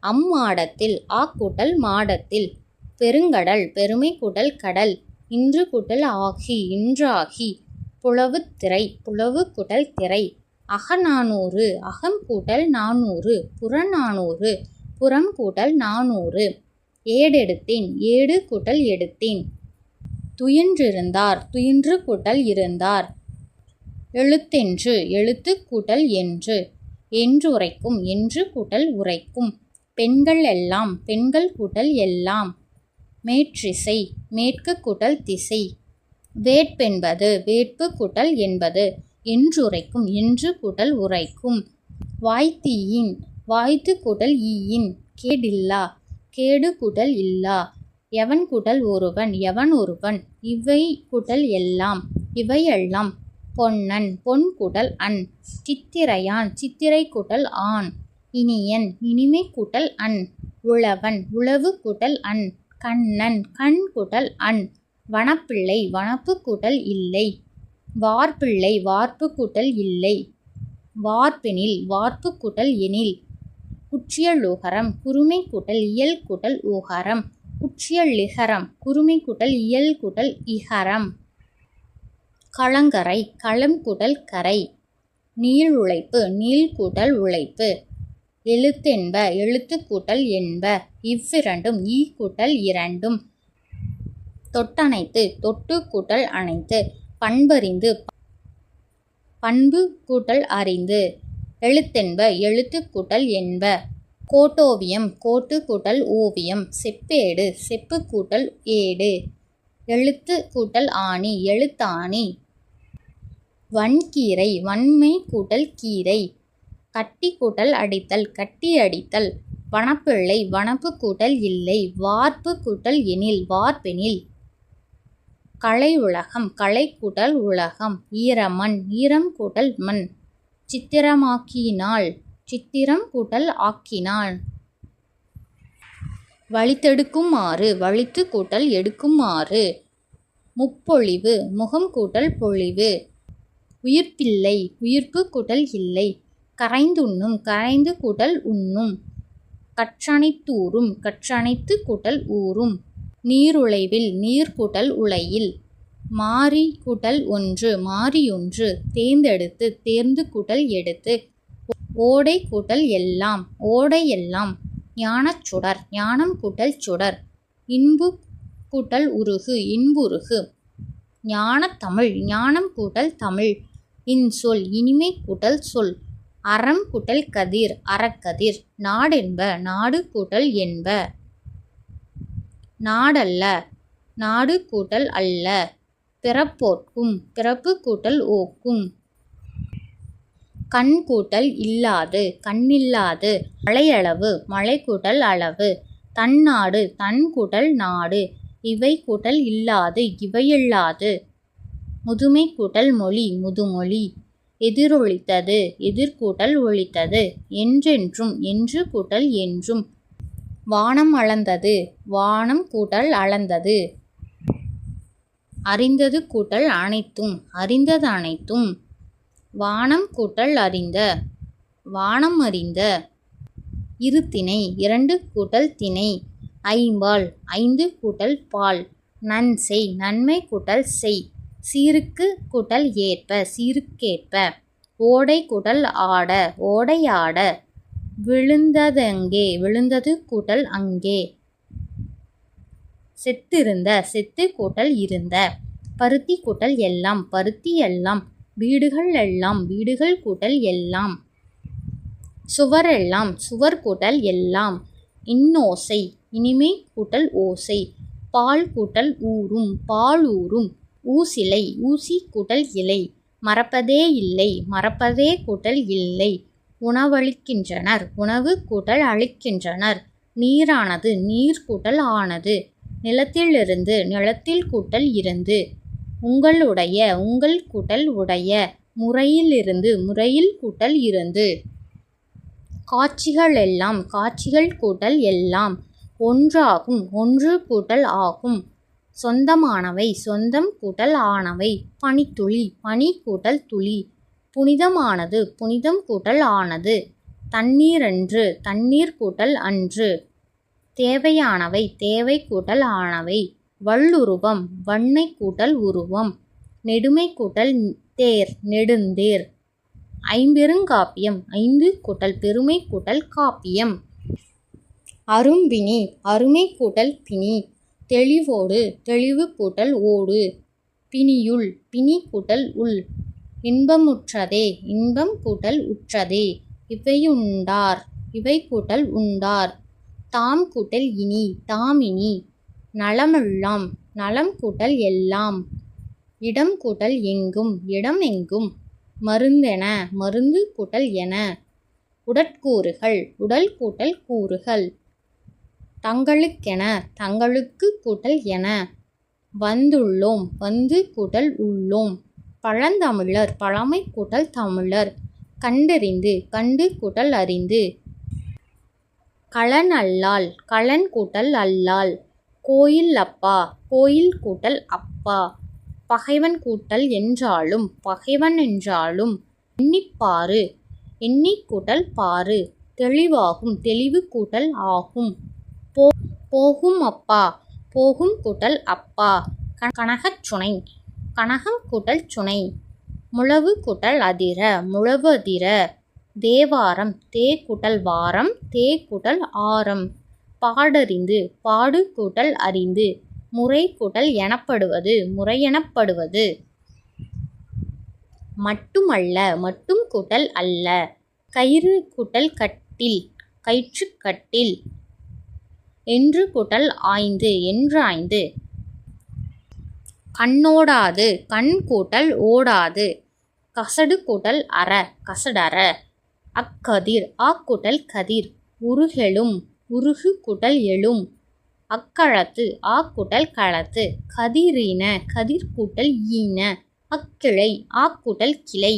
அம்மாடத்தில் ஆ கூட்டல் மாடத்தில். பெருங்கடல் பெருமை கூட்டல் கடல். இன்று கூட்டல் ஆகி இன்றாகி. புலவுத்திரை புலவு கூட்டல் திரை. அகநானூறு அகம் கூட்டல் நானூறு. புறநானூறு புறம் கூட்டல் நானூறு. ஏடெடுத்தேன் ஏடு கூட்டல் எடுத்தேன். துயின்றிருந்தார் துயின்று கூட்டல் இருந்தார். எழுத்தென்று எழுத்து கூட்டல் என்று. என்றுரைக்கும் என்று கூட்டல் உரைக்கும். பெண்கள் எல்லாம் பெண்கள் கூட்டல் எல்லாம். மேற்றிசை மேற்கு கூட்டல் திசை. வேட்பென்பது வேட்பு கூட்டல் என்பது. என்றுரைக்கும் என்று கூட்டல் உரைக்கும். வாய்த்தீயின் வாய்த்து கூட்டல் ஈயின். கேடில்லா கேடு கூட்டல் இல்லா. எவன் கூட்டல் ஒருவன் எவன் ஒருவன். இவை கூட்டல் எல்லாம் இவையெல்லாம். பொன்னன் பொன் கூட்டல் அன். சித்திரையான் சித்திரை கூட்டல் ஆன். இனியன் இனிமை கூட்டல் அன். உழவன் உழவு கூட்டல் அன். கண்ணன் கண் கூட்டல் அன். வனப்பிள்ளை வனப்பு கூட்டல் இல்லை. வார்பிள்ளை வார்ப்பு கூட்டல் இல்லை. வார்பெனில் வார்ப்பு கூட்டல் எனில். குற்றியலுகரம் குறுமை கூட்டல் இயல் கூட்டல் உகரம். குற்றியலிகரம் குறுமை கூட்டல் இயல் கூட்டல் இகரம். களங்கரை களம் கூட்டல் கரை. நீள் உழைப்பு நீள் கூட்டல் உழைப்பு. எழுத்தென்ப எழுத்து கூட்டல் என்ப. இவ்விரண்டும் ஈ கூட்டல் இரண்டும். தொட்டணைத்து தொட்டு கூட்டல் அணைத்து. பண்பறிந்து பண்பு கூட்டல் அறிந்து. எழுத்தென்ப எழுத்து கூட்டல் என்ப. கோட்டோவியம் கோட்டு கூட்டல் ஓவியம். செப்பேடு செப்பு கூட்டல் ஏடு. எழுத்து கூட்டல் ஆணி எழுத்தாணி. வன்கீரை வன்மை கூட்டல் கீரை. கட்டி கூட்டல் அடித்தல் கட்டி அடித்தல். வனப்பிள்ளை வனப்பு கூட்டல் இல்லை. வார்ப்பு கூட்டல் எனில் வார்பெனில். களை உலகம் களை கூட்டல் உலகம். ஈரமண் ஈரம் கூட்டல் மண். சித்திரமாக்கினாள் சித்திரம் கூட்டல் ஆக்கினாள். வலித்தெடுக்குமாறு வலித்து கூட்டல் எடுக்குமாறு. முப்பொழிவு முகம் கூட்டல் பொழிவு. உயிர்ப்பில்லை உயிர்ப்பு கூட்டல் இல்லை. கரைந்துண்ணும் கரைந்து கூட்டல் உண்ணும். கற்றனைத்தூரும் கற்றனைத்து கூட்டல் ஊரும். நீருழைவில் நீர் கூட்டல் உலையில். மாறி கூட்டல் ஒன்று மாறியொன்று. தேர்ந்தெடுத்து தேர்ந்து கூட்டல் எடுத்து. ஓடை கூட்டல் எல்லாம் ஓடை எல்லாம். ஞானச்சுடர் ஞானம் கூட்டல் சுடர். இன்பு கூட்டல் உருகு இன்புருகு. ஞானத்தமிழ் ஞானம் கூட்டல் தமிழ். இன்சொல் இனிமை கூட்டல் சொல். அறம் கூட்டல் கதிர் அறக்கதிர். நாடென்ப நாடு கூட்டல் என்ப. நாடல்ல நாடு கூட்டல் அல்ல. பிறப்போர்க்கும் பிறப்பு கூட்டல் ஓக்கும். கண் கூட்டல் இல்லாது கண்ணில்லாது. மழையளவு மழை கூட்டல் அளவு. தன்னாடு தன் கூட்டல் நாடு. இவை கூட்டல் இல்லாது இவையில்லாது. முதுமை கூட்டல் மொழி முதுமொழி. எதிரொலித்தது எதிர்கூட்டல் ஒலித்தது. என்றென்றும் என்று கூட்டல் என்றும். வானம் அளந்தது வானம் கூட்டல் அளந்தது. அறிந்தது கூட்டல் அனைத்தும் அறிந்தது அனைத்தும். வானம் கூட்டல் அறிந்த வானம் அறிந்த. இருதிணை இரண்டு கூட்டல் திணை. ஐம்பால் ஐந்து கூட்டல் பால். நன்செய் நன்மை கூட்டல் செய். சீருக்கு கூட்டல் ஏற்ப சீருக்கேற்ப. ஓடை கூட்டல் ஆட ஓடையாட. விழுந்ததெங்கே விழுந்தது கூட்டல் அங்கே. செத்திருந்த செத்து கூட்டல் இருந்த. பருத்தி கூட்டல் எல்லாம் பருத்தி எல்லாம். வீடுகள் எல்லாம் வீடுகள் கூட்டல் எல்லாம். சுவரெல்லாம் சுவர் கூட்டல் எல்லாம். இன்னோசை இனிமை கூட்டல் ஓசை. பால் கூட்டல் ஊரும் பால் ஊரும். ஊசிலை ஊசி கூட்டல் இலை. மறப்பதே இல்லை மறப்பதே கூட்டல் இல்லை. உணவளிக்கின்றனர் உணவு கூட்டல் அளிக்கின்றனர். நீரானது நீர் கூட்டல் ஆனது. நிலத்திலிருந்து நிலத்தில் கூட்டல் இருந்து. உங்களுடைய உங்கள் கூட்டல் உடைய. முறையிலிருந்து முறையில் கூட்டல் இருந்து. காட்சிகள் எல்லாம் காட்சிகள் கூட்டல் எல்லாம். ஒன்றாகும் ஒன்று கூட்டல் ஆகும். சொந்தமானவை சொந்தம் கூட்டல் ஆனவை. பனித்துளி பனி கூட்டல் துளி. புனிதமானது புனிதம் கூட்டல் ஆனது. தண்ணீரன்று தண்ணீர் கூட்டல் அன்று. தேவையானவை தேவை கூட்டல் ஆனவை. வல்லுருவம் வன்மை கூட்டல் உருவம். நெடுமை கூட்டல் தேர் நெடுந்தேர். ஐம்பெருங்காப்பியம் ஐந்து கூட்டல் பெருமை கூட்டல் காப்பியம். அரும்பிணி அருமை கூட்டல் பிணி. தெளிவோடு தெளிவு கூட்டல் ஓடு. பிணியுள் பிணி கூட்டல் உள். இன்பமுற்றதே இன்பம் கூட்டல் உற்றதே. இவையுண்டார் இவை கூட்டல் உண்டார். தாம் கூட்டல் இனி தாமினி. நலமெல்லாம் நலம் கூட்டல் எல்லாம். இடம் கூட்டல் எங்கும் இடம் எங்கும். மருந்தென மருந்து கூட்டல் என. உடற்கூறுகள் உடல் கூட்டல் கூறுகள். தங்களுக்கென தங்களுக்கு கூட்டல் என. வந்துள்ளோம் வந்து கூட்டல் உள்ளோம். பழந்தமிழர் பழமை கூட்டல் தமிழர். கண்டறிந்து கண்டு கூட்டல் அறிந்து. களன் அல்லால் களன் கூட்டல் அல்லால். கோயில் அப்பா கோயில் கூட்டல் அப்பா. பகைவன் கூட்டல் என்றாலும் பகைவன் என்றாலும். எண்ணிப்பாரு எண்ணி கூட்டல் பாரு. தெளிவாகும் தெளிவு கூட்டல் ஆகும். போகும் அப்பா போகும் கூட்டல் அப்பா. கனகச் சுனை கனகம் கூட்டல் சுனை. முழவு கூட்டல் அதிர முழவு அதிர. தேவாரம் தே கூட்டல் வாரம் தே கூட்டல் ஆரம். பாடறிந்து பாடு கூட்டல் அறிந்து. முறை கூட்டல் எனப்படுவது முறையெனப்படுவது. மட்டுமல்ல மட்டும் கூட்டல் அல்ல. கயிறு கூட்டல் கட்டில் கயிற்று கட்டில். என்று கூட்டல் ஆய்ந்து என்று ஆய்ந்து. கண்ணோடாது கண் கூட்டல் ஓடாது. கசடு கூட்டல் அற கசடற. அக்கதிர் கூட்டல் கதிர். உருகெழும் உருகு கூட்டல் எழும். அக்களத்து கூட்டல் களத்து. கதிரின கதிர் கூட்டல் ஈன. அக்கிளை கூட்டல் கிளை.